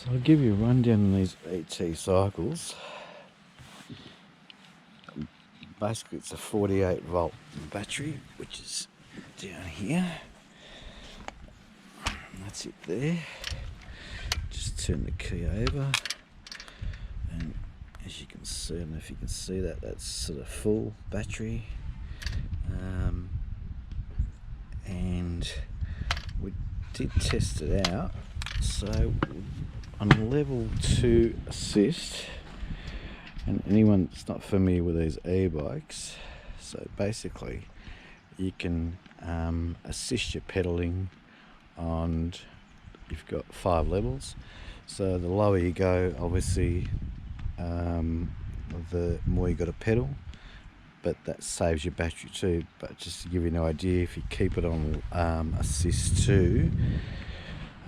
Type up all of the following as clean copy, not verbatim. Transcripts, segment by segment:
So I'll give you a rundown on these ET cycles. Basically it's a 48 volt battery, which is down here. And that's it there. Just turn the key over, and as you can see, I don't know if you can see that, that's sort of full battery. And we did test it out. So on level 2 assist, and anyone that's not familiar with these e-bikes, so basically you can assist your pedaling on, you've got 5 levels. So the lower you go, obviously the more you got to pedal, but that saves your battery too. But just to give you an idea, if you keep it on assist 2,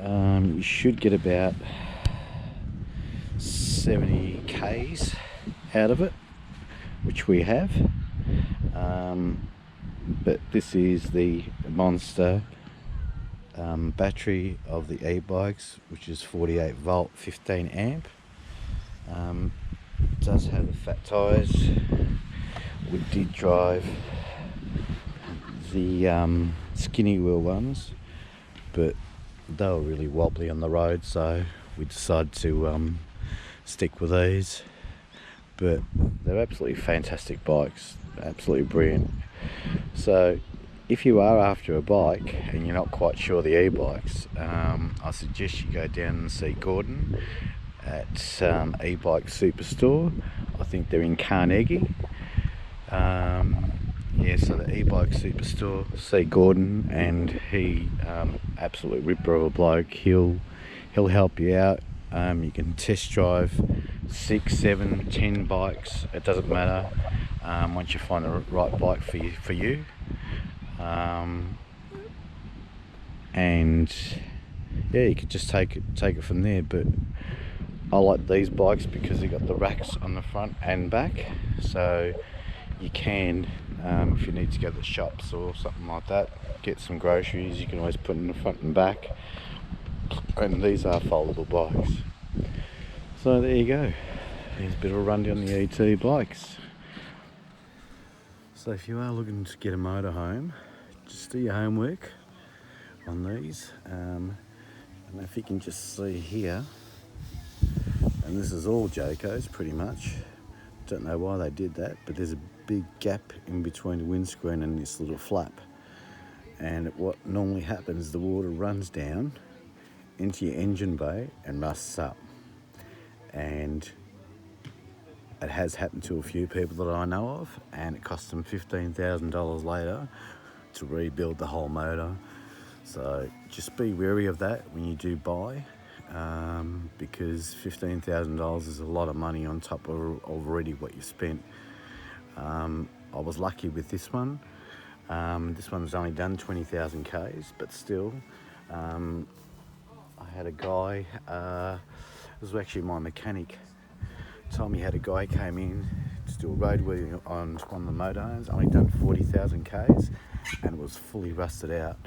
you should get about 70 k's out of it, which we have. But this is the monster battery of the e-bikes, which is 48 volt 15 amp. It does have the fat tyres. We did drive the skinny wheel ones, but they were really wobbly on the road, so we decided to stick with these. But they're absolutely fantastic bikes, absolutely brilliant. So if you are after a bike and you're not quite sure the e-bikes, I suggest you go down and see Gordon at E-Bike Superstore. I think they're in Carnegie. Yeah, so the E-Bike Superstore, see Gordon, and he absolute ripper of a bloke. He'll help you out. You can test drive 6, 7, 10 bikes. It doesn't matter. Once you find the right bike for you. And yeah, you could just take it from there. But I like these bikes because they got the racks on the front and back, so you can, if you need to go to the shops or something like that, get some groceries, you can always put in the front and back. And these are foldable bikes. So there you go. There's a bit of a rundown on the ET bikes. So if you are looking to get a motorhome, just do your homework on these. And if you can just see here, and this is all Jayco's pretty much. Don't know why they did that, but there's a big gap in between the windscreen and this little flap. And what normally happens, the water runs down into your engine bay and rusts up. And it has happened to a few people that I know of, and it cost them $15,000 later to rebuild the whole motor. So just be wary of that when you do buy, because $15,000 is a lot of money on top of already what you spent. I was lucky with this one. This one's only done 20,000 Ks, but still, I had a guy, it was actually my mechanic, told me he had a guy came in to do a road wheel on one of the motorhomes, only done 40,000 Ks, and it was fully rusted out.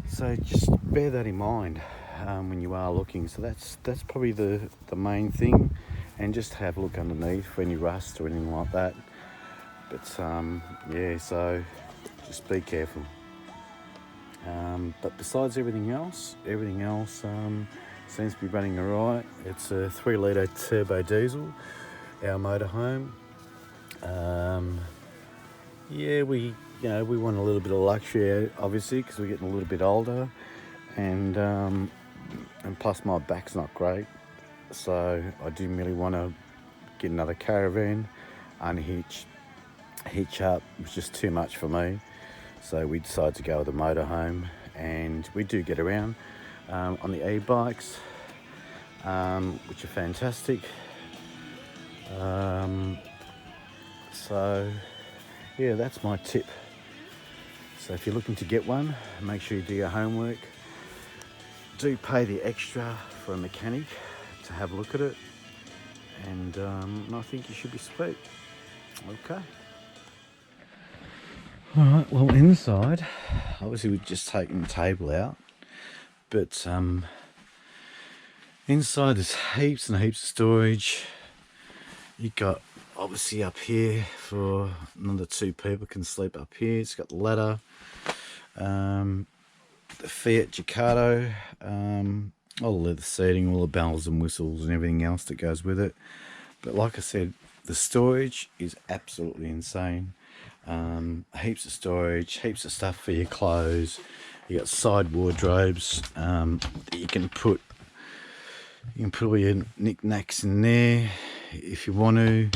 So just bear that in mind when you are looking. So that's probably the main thing, and just have a look underneath for any rust or anything like that. But yeah, so just be careful. But besides everything else seems to be running alright. It's a 3-litre turbo diesel, our motorhome. Yeah, we want a little bit of luxury, obviously, because we're getting a little bit older, and plus my back's not great, so I didn't really want to get another caravan, unhitch, hitch up. It was just too much for me, so we decided to go with a motorhome, and we do get around on the e-bikes, which are fantastic. So yeah, that's my tip. So if you're looking to get one, make sure you do your homework. Do pay the extra for a mechanic to have a look at it, and I think you should be sweet. Okay. Alright, well, inside, obviously we've just taken the table out, but Inside there's heaps and heaps of storage. You got obviously up here for another 2 people can sleep up here. It's got the ladder, the Fiat Ducato, all the leather seating, all the bells and whistles and everything else that goes with it. But like I said, the storage is absolutely insane. Heaps of storage, heaps of stuff for your clothes. You got side wardrobes that you can put all your knickknacks in there if you want to.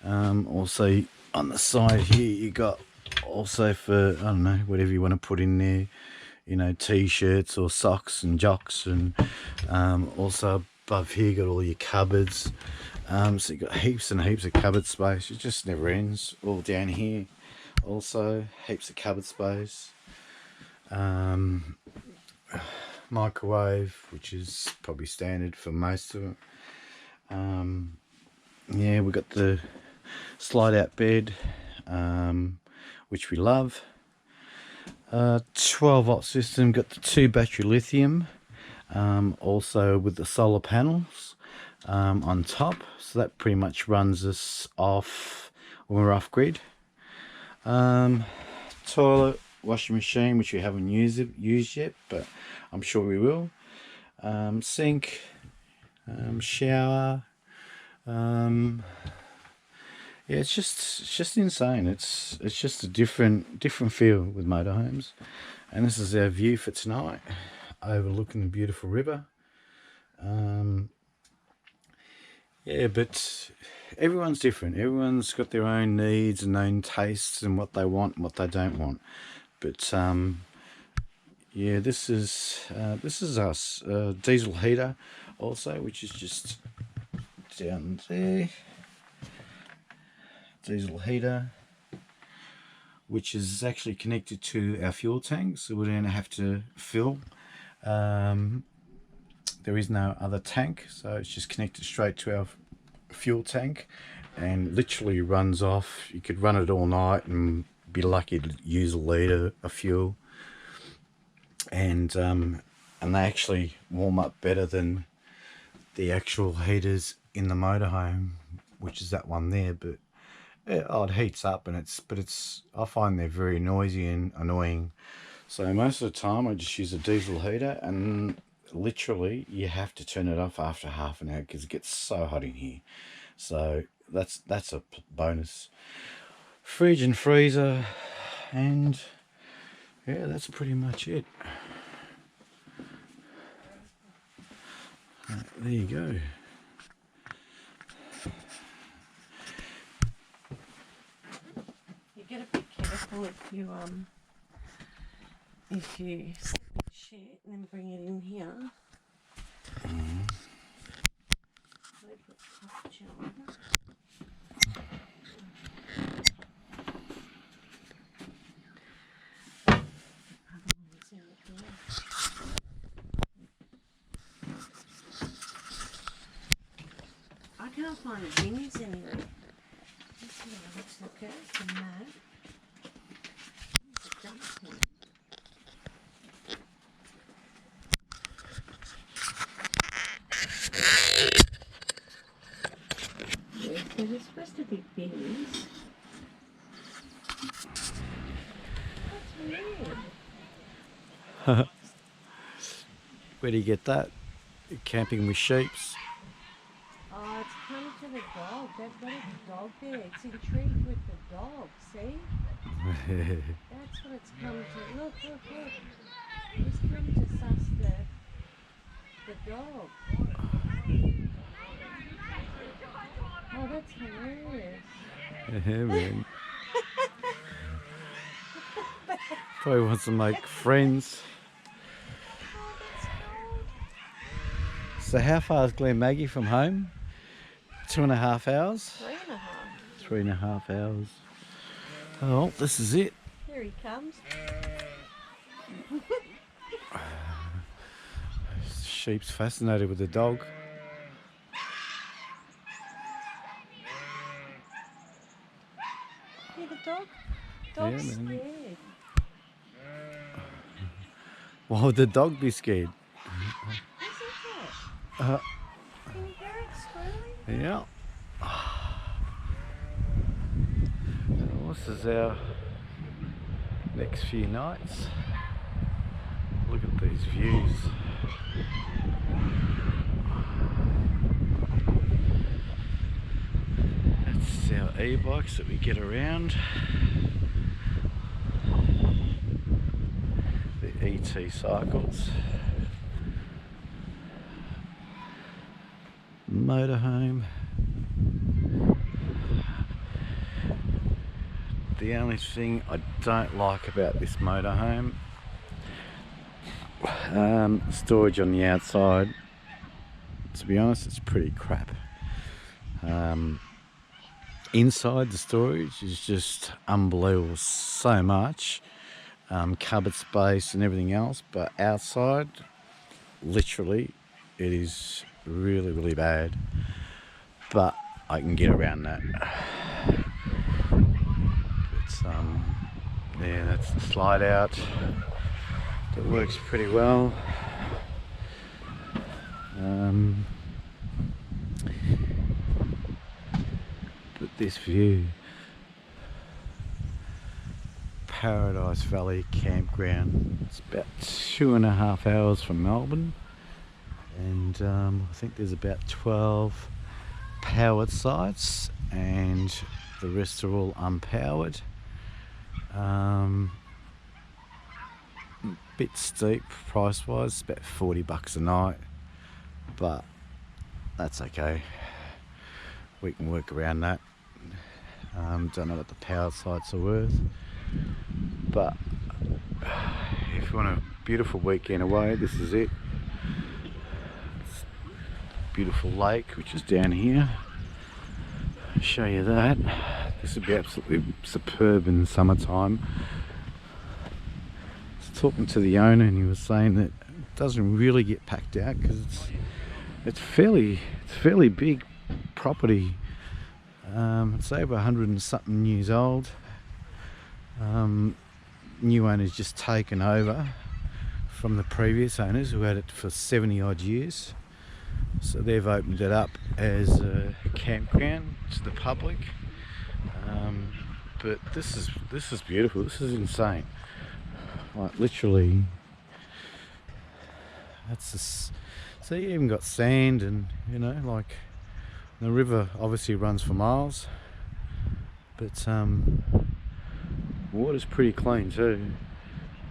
Also on the side here you got also for, I don't know, whatever you want to put in there, you know, t-shirts or socks and jocks. And also above here you got all your cupboards. So you got heaps and heaps of cupboard space. It just never ends. All down here also heaps of cupboard space. Microwave, which is probably standard for most of it. Yeah, we got the slide out bed, which we love. 12-volt system, got the 2 battery lithium, also with the solar panels on top, so that pretty much runs us off when we're off grid. Toilet, washing machine, which we haven't used yet, but I'm sure we will. Sink, shower. Yeah, it's just insane. It's just a different feel with motorhomes. And this is our view for tonight, overlooking the beautiful river. Yeah, but everyone's different. Everyone's got their own needs and own tastes and what they want and what they don't want. But yeah, this is us. Diesel heater also, which is just down there. Diesel heater, which is actually connected to our fuel tank, so we don't have to fill. There is no other tank, so it's just connected straight to our fuel tank and literally runs off. You could run it all night and be lucky to use a litre of fuel. And they actually warm up better than the actual heaters in the motorhome, which is that one there. But yeah, it heats up, and I find they're very noisy and annoying. So most of the time I just use a diesel heater, and literally you have to turn it off after half an hour because it gets so hot in here. So that's a bonus. Fridge and freezer, and yeah, that's pretty much it. There you go. You gotta be careful if you shit and then bring it in here. I can't find the bins anywhere. Let's see what it looks like. It's a mat. Yeah, so there's supposed to be bins. That's weird. Where do you get that? Camping with sheeps. Oh, it's come to the dog. They've got a dog there. It's intrigued with the dog, see? That's what it's come to. Look. It's come to suss the dog. Oh, that's hilarious. Yeah, man. Probably wants to make friends. Oh, that's cool. So how far is Glen Maggie from home? 2.5 hours? 3.5. 3.5 hours. Oh, this is it. Here he comes. Sheep's fascinated with the dog. See the dog? Dog's Yeah, man. scared. Why would the dog be scared? Isn't it? Uh, Can you hear it squirrely? yeah. This is our next few nights. Look at these views. That's our e-bikes that we get around. The ET cycles. Motorhome. The only thing I don't like about this motorhome, storage on the outside. To be honest, it's pretty crap. Inside, the storage is just unbelievable, so much cupboard space and everything else, but outside, literally, it is really, really bad. But I can get around that. It's yeah, that's the slide out. That works pretty well. But this view, Paradise Valley Campground. It's about 2.5 hours from Melbourne, and I think there's about 12 powered sites, and the rest are all unpowered. Bit steep price wise, about $40 a night, but that's okay. We can work around that. Don't know what the powered sites are worth, but if you want a beautiful weekend away, this is it. It's a beautiful lake, which is down here. I'll show you that. This would be absolutely superb in the summertime. I was talking to the owner, and he was saying that it doesn't really get packed out because it's fairly big property. It's over 100 and something years old. New owners just taken over from the previous owners who had it for 70 odd years. So they've opened it up as a campground to the public. But this is beautiful. This is insane. Like literally, that's just, so you even got sand, and you know, like the river obviously runs for miles, but water's pretty clean too.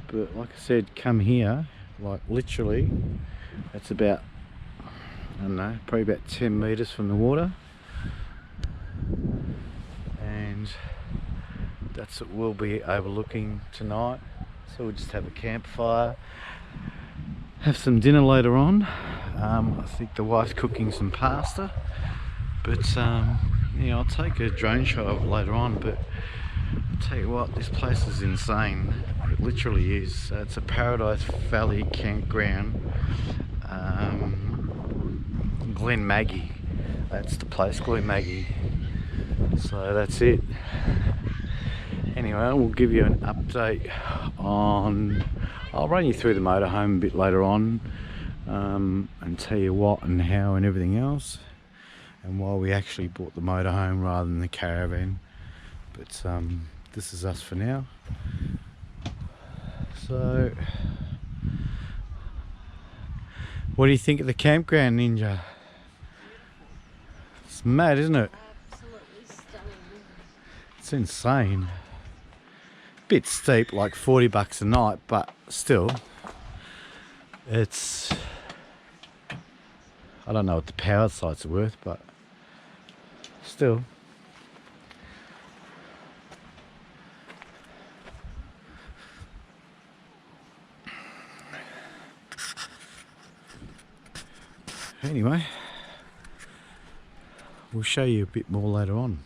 But like I said, come here, like literally, it's about, I don't know, probably about 10 meters from the water, and that's what we'll be overlooking tonight. So we'll just have a campfire, have some dinner later on. I think the wife's cooking some pasta, but yeah, I'll take a drone shot of it later on. But I'll tell you what, this place is insane. It literally is. It's a Paradise Valley campground. Glen Maggie, that's the place, Glen Maggie. So that's it. Anyway, we'll give you an update on, I'll run you through the motorhome a bit later on, and tell you what and how and everything else, and why we actually bought the motorhome rather than the caravan. But this is us for now. So what do you think of the campground, Ninja? It's mad, isn't it? Absolutely stunning. It's insane. Bit steep, like $40 a night, but still, it's, I don't know what the power sites are worth, but still. Anyway, we'll show you a bit more later on.